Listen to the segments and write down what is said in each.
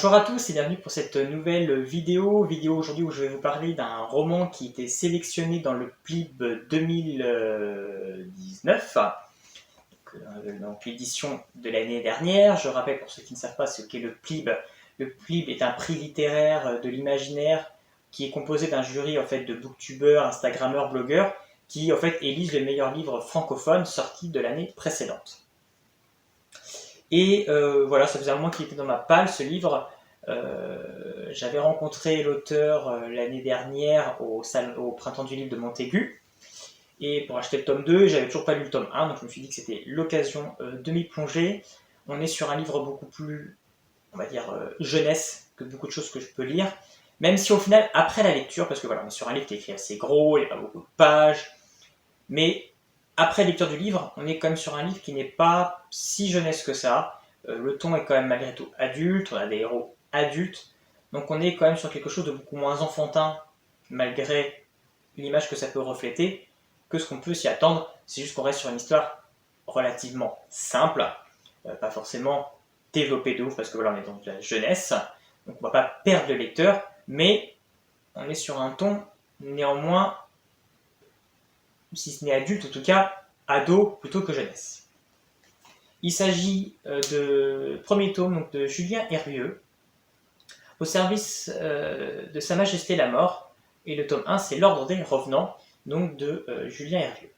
Bonjour à tous et bienvenue pour cette nouvelle vidéo aujourd'hui où je vais vous parler d'un roman qui était sélectionné dans le PLIB 2019, donc l'édition de l'année dernière. Je rappelle pour ceux qui ne savent pas ce qu'est le PLIB. Le PLIB est un prix littéraire de l'imaginaire qui est composé d'un jury en fait de booktubeurs, instagrammeurs, blogueurs qui en fait élisent les meilleurs livres francophones sortis de l'année précédente. Et voilà, ça faisait un moment qu'il était dans ma palle, ce livre. J'avais rencontré l'auteur l'année dernière au Printemps du Livre de Montaigu. Et pour acheter le tome 2, j'avais toujours pas lu le tome 1, donc je me suis dit que c'était l'occasion de m'y plonger. On est sur un livre beaucoup plus, on va dire, jeunesse que beaucoup de choses que je peux lire. Même si au final, après la lecture, parce que voilà, on est sur un livre qui est écrit assez gros, il n'y a pas beaucoup de pages, mais après lecture du livre, on est quand même sur un livre qui n'est pas si jeunesse que ça. Le ton est quand même malgré tout adulte, on a des héros adultes, donc on est quand même sur quelque chose de beaucoup moins enfantin, malgré l'image que ça peut refléter, que ce qu'on peut s'y attendre. C'est juste qu'on reste sur une histoire relativement simple, pas forcément développée de ouf, parce que voilà, on est dans de la jeunesse, donc on ne va pas perdre le lecteur, mais on est sur un ton néanmoins, si ce n'est adulte, en tout cas ado plutôt que jeunesse. Il s'agit de premier tome donc, de Julien Hervieux, au service de Sa Majesté la Mort, et le tome 1 c'est L'Ordre des Revenants, donc de Julien Hervieux.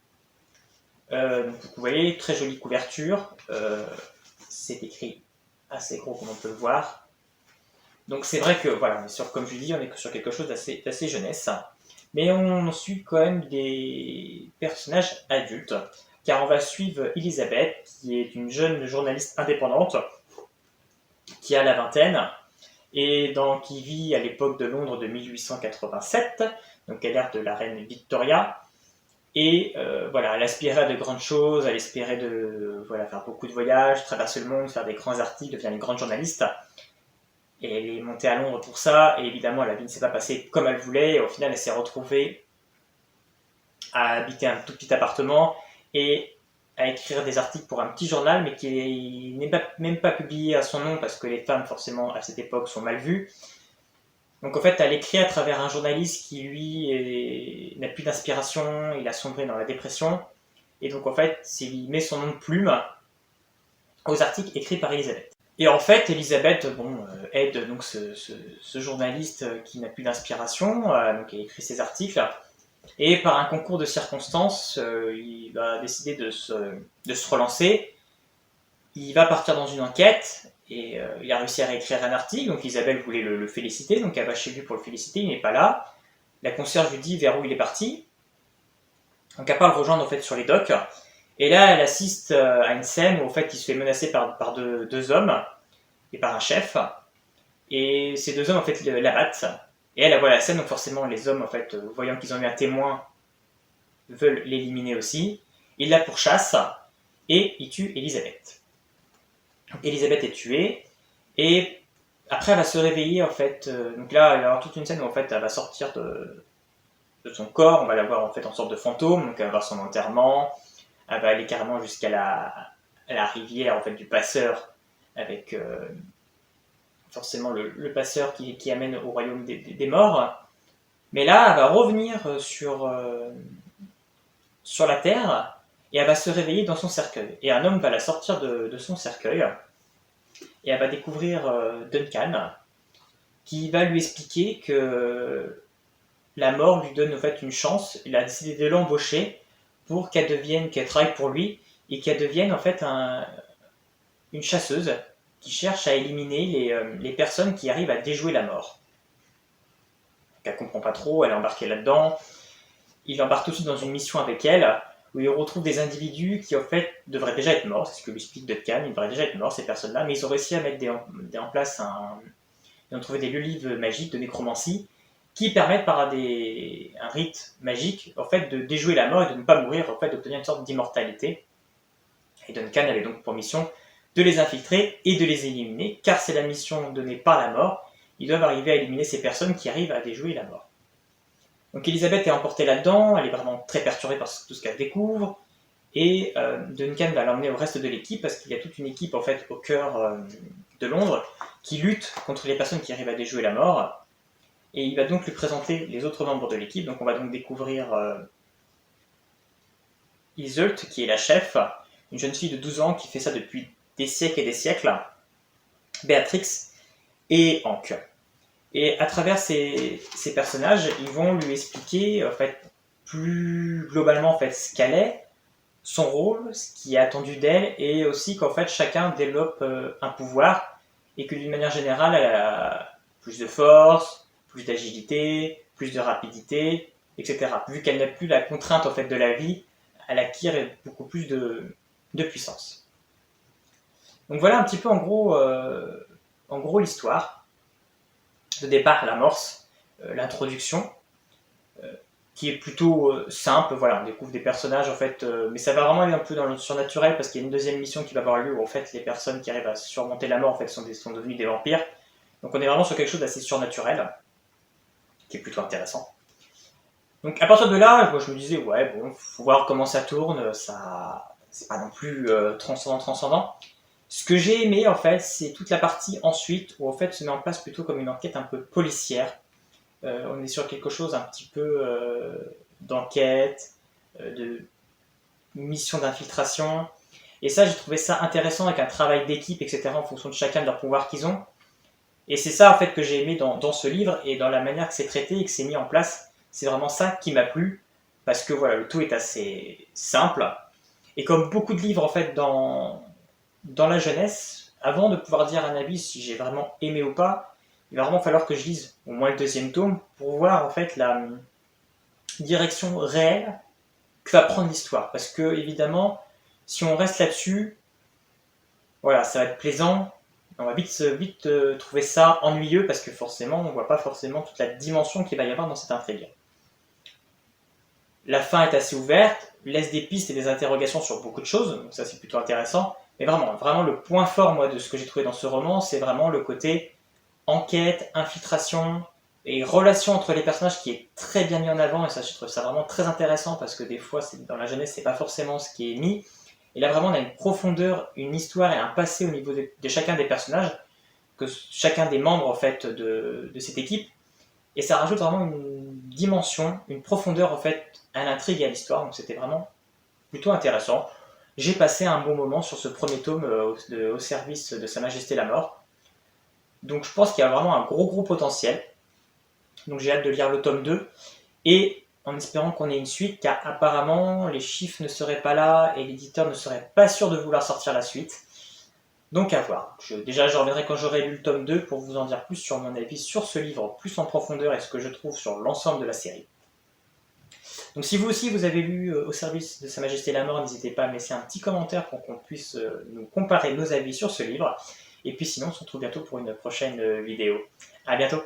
Donc, vous voyez, très jolie couverture, c'est écrit assez gros comme on peut le voir. Donc c'est vrai que, voilà, on est sur, comme je dis, on est sur quelque chose d'assez jeunesse, mais on suit quand même des personnages adultes, car on va suivre Elisabeth, qui est une jeune journaliste indépendante, qui a la vingtaine, et qui vit à l'époque de Londres de 1887, donc à l'ère de la reine Victoria, et voilà, elle aspirait à de grandes choses, elle espérait faire beaucoup de voyages, traverser le monde, faire des grands articles, devenir une grande journaliste. Et elle est montée à Londres pour ça, et évidemment la vie ne s'est pas passée comme elle voulait, et au final elle s'est retrouvée à habiter un tout petit appartement, et à écrire des articles pour un petit journal, mais qui n'est même pas publié à son nom, parce que les femmes forcément à cette époque sont mal vues. Donc en fait elle écrit à travers un journaliste qui lui n'a plus d'inspiration, il a sombré dans la dépression, et donc en fait il met son nom de plume aux articles écrits par Elisabeth. Et en fait, Elisabeth aide donc ce journaliste qui n'a plus d'inspiration, donc il écrit ses articles, et par un concours de circonstances, il va décider de se relancer. Il va partir dans une enquête, et il a réussi à réécrire un article, donc Isabelle voulait le féliciter, donc elle va chez lui pour le féliciter, il n'est pas là. La concierge lui dit vers où il est parti, donc elle part le rejoindre en fait sur les docks. Et là, elle assiste à une scène où en fait, il se fait menacer par deux hommes et par un chef. Et ces deux hommes en fait l'abattent. Et elle voit la scène, donc forcément les hommes en fait, voyant qu'ils ont eu un témoin, veulent l'éliminer aussi. Ils la pourchassent et ils tuent Elisabeth. Donc, Elisabeth est tuée et après elle va se réveiller en fait. Donc là, elle va avoir toute une scène où en fait elle va sortir de son corps. On va la voir en fait en sorte de fantôme. Donc elle va voir son enterrement. Elle va aller carrément jusqu'à la rivière en fait, du passeur, avec forcément le passeur qui amène au royaume des morts. Mais là, elle va revenir sur la terre, et elle va se réveiller dans son cercueil. Et un homme va la sortir de son cercueil, et elle va découvrir Duncan, qui va lui expliquer que la mort lui donne en fait une chance. Il a décidé de l'embaucher pour qu'elle travaille pour lui, et qu'elle devienne en fait une chasseuse qui cherche à éliminer les personnes qui arrivent à déjouer la mort. Elle comprend pas trop, elle est embarquée là-dedans. Il embarque tout de suite dans une mission avec elle, où il retrouve des individus qui en fait devraient déjà être morts, c'est ce que lui explique Duncan, ils devraient déjà être morts ces personnes-là, mais ils ont réussi à mettre en place ils ont trouvé des lieux magiques de nécromancie, qui permettent par un rite magique en fait, de déjouer la mort et de ne pas mourir, en fait, d'obtenir une sorte d'immortalité. Et Duncan avait donc pour mission de les infiltrer et de les éliminer, car c'est la mission donnée par la mort. Ils doivent arriver à éliminer ces personnes qui arrivent à déjouer la mort. Donc Elisabeth est emportée là-dedans, elle est vraiment très perturbée par tout ce qu'elle découvre, et Duncan va l'emmener au reste de l'équipe parce qu'il y a toute une équipe en fait au cœur de Londres qui lutte contre les personnes qui arrivent à déjouer la mort, et il va donc lui présenter les autres membres de l'équipe. Donc on va donc découvrir Iseult, qui est la chef, une jeune fille de 12 ans qui fait ça depuis des siècles et des siècles, Béatrix et Hank. Et à travers ces personnages, ils vont lui expliquer en fait plus globalement en fait ce qu'elle est, son rôle, ce qui est attendu d'elle, et aussi qu'en fait chacun développe un pouvoir et que d'une manière générale elle a plus de force, plus d'agilité, plus de rapidité, etc. Vu qu'elle n'a plus la contrainte en fait de la vie, elle acquiert beaucoup plus de puissance. Donc voilà un petit peu en gros l'histoire. De départ, l'amorce, l'introduction, qui est plutôt simple. Voilà, on découvre des personnages en fait, mais ça va vraiment aller un peu dans le surnaturel parce qu'il y a une deuxième mission qui va avoir lieu où en fait les personnes qui arrivent à surmonter la mort en fait sont devenues des vampires. Donc on est vraiment sur quelque chose d'assez surnaturel, qui est plutôt intéressant. Donc à partir de là, moi je me disais ouais bon, faut voir comment ça tourne, ça c'est pas non plus transcendant. Ce que j'ai aimé en fait, c'est toute la partie ensuite où en fait se met en place plutôt comme une enquête un peu policière. On est sur quelque chose un petit peu d'enquête, de mission d'infiltration. Et ça, j'ai trouvé ça intéressant avec un travail d'équipe, etc. en fonction de chacun de leurs pouvoirs qu'ils ont. Et c'est ça en fait que j'ai aimé dans ce livre et dans la manière que c'est traité et que c'est mis en place. C'est vraiment ça qui m'a plu parce que voilà, le tout est assez simple. Et comme beaucoup de livres en fait dans la jeunesse, avant de pouvoir dire un avis si j'ai vraiment aimé ou pas, il va vraiment falloir que je lise au moins le deuxième tome pour voir en fait la direction réelle que va prendre l'histoire. Parce que évidemment, si on reste là-dessus, voilà, ça va être plaisant. On va vite trouver ça ennuyeux parce que forcément, on ne voit pas forcément toute la dimension qu'il va y avoir dans cette intrigue. La fin est assez ouverte, laisse des pistes et des interrogations sur beaucoup de choses, donc ça c'est plutôt intéressant. Mais vraiment le point fort moi de ce que j'ai trouvé dans ce roman, c'est vraiment le côté enquête, infiltration et relation entre les personnages qui est très bien mis en avant, et ça je trouve ça vraiment très intéressant parce que des fois dans la jeunesse c'est pas forcément ce qui est mis. Et là vraiment on a une profondeur, une histoire et un passé au niveau de chacun des personnages, que chacun des membres en fait de cette équipe. Et ça rajoute vraiment une dimension, une profondeur en fait à l'intrigue et à l'histoire, donc c'était vraiment plutôt intéressant. J'ai passé un bon moment sur ce premier tome au service de Sa Majesté la Mort. Donc je pense qu'il y a vraiment un gros potentiel. Donc j'ai hâte de lire le tome 2. Et en espérant qu'on ait une suite, car apparemment les chiffres ne seraient pas là et l'éditeur ne serait pas sûr de vouloir sortir la suite. Donc à voir. Déjà je reviendrai quand j'aurai lu le tome 2 pour vous en dire plus sur mon avis sur ce livre, plus en profondeur et ce que je trouve sur l'ensemble de la série. Donc si vous aussi vous avez lu Au service de Sa Majesté la Mort, n'hésitez pas à me laisser un petit commentaire pour qu'on puisse nous comparer nos avis sur ce livre. Et puis sinon on se retrouve bientôt pour une prochaine vidéo. À bientôt.